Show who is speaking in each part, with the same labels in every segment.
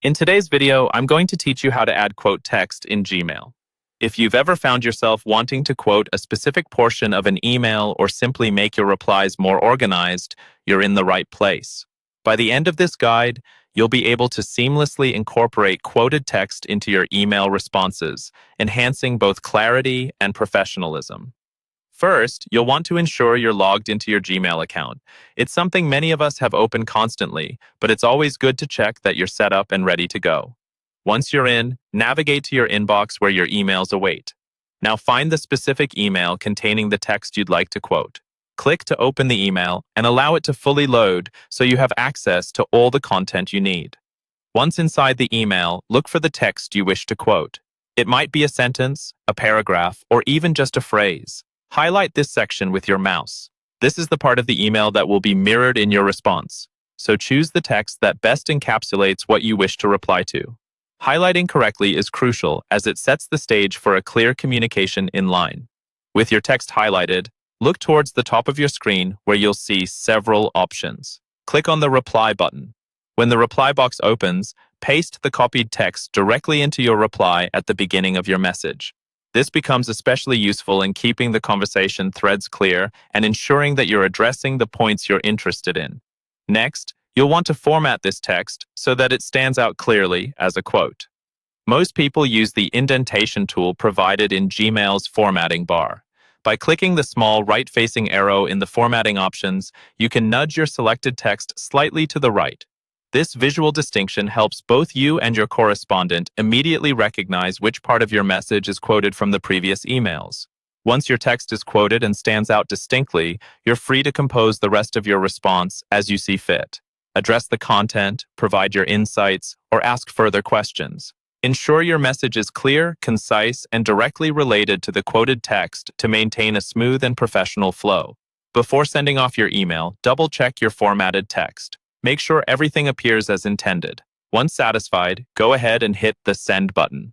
Speaker 1: In today's video, I'm going to teach you how to add quote text in Gmail. If you've ever found yourself wanting to quote a specific portion of an email or simply make your replies more organized, you're in the right place. By the end of this guide, you'll be able to seamlessly incorporate quoted text into your email responses, enhancing both clarity and professionalism. First, you'll want to ensure you're logged into your Gmail account. It's something many of us have open constantly, but it's always good to check that you're set up and ready to go. Once you're in, navigate to your inbox where your emails await. Now find the specific email containing the text you'd like to quote. Click to open the email and allow it to fully load so you have access to all the content you need. Once inside the email, look for the text you wish to quote. It might be a sentence, a paragraph, or even just a phrase. Highlight this section with your mouse. This is the part of the email that will be mirrored in your response. So choose the text that best encapsulates what you wish to reply to. Highlighting correctly is crucial as it sets the stage for a clear communication in line. With your text highlighted, look towards the top of your screen where you'll see several options. Click on the reply button. When the reply box opens, paste the copied text directly into your reply at the beginning of your message. This becomes especially useful in keeping the conversation threads clear and ensuring that you're addressing the points you're interested in. Next, you'll want to format this text so that it stands out clearly as a quote. Most people use the indentation tool provided in Gmail's formatting bar. By clicking the small right-facing arrow in the formatting options, you can nudge your selected text slightly to the right. This visual distinction helps both you and your correspondent immediately recognize which part of your message is quoted from the previous emails. Once your text is quoted and stands out distinctly, you're free to compose the rest of your response as you see fit. Address the content, provide your insights, or ask further questions. Ensure your message is clear, concise, and directly related to the quoted text to maintain a smooth and professional flow. Before sending off your email, double-check your formatted text. Make sure everything appears as intended. Once satisfied, go ahead and hit the Send button.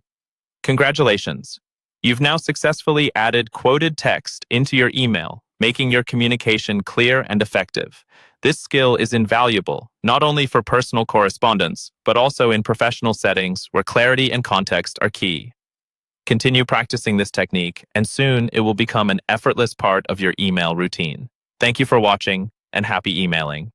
Speaker 1: Congratulations! You've now successfully added quoted text into your email, making your communication clear and effective. This skill is invaluable, not only for personal correspondence, but also in professional settings where clarity and context are key. Continue practicing this technique, and soon it will become an effortless part of your email routine. Thank you for watching, and happy emailing.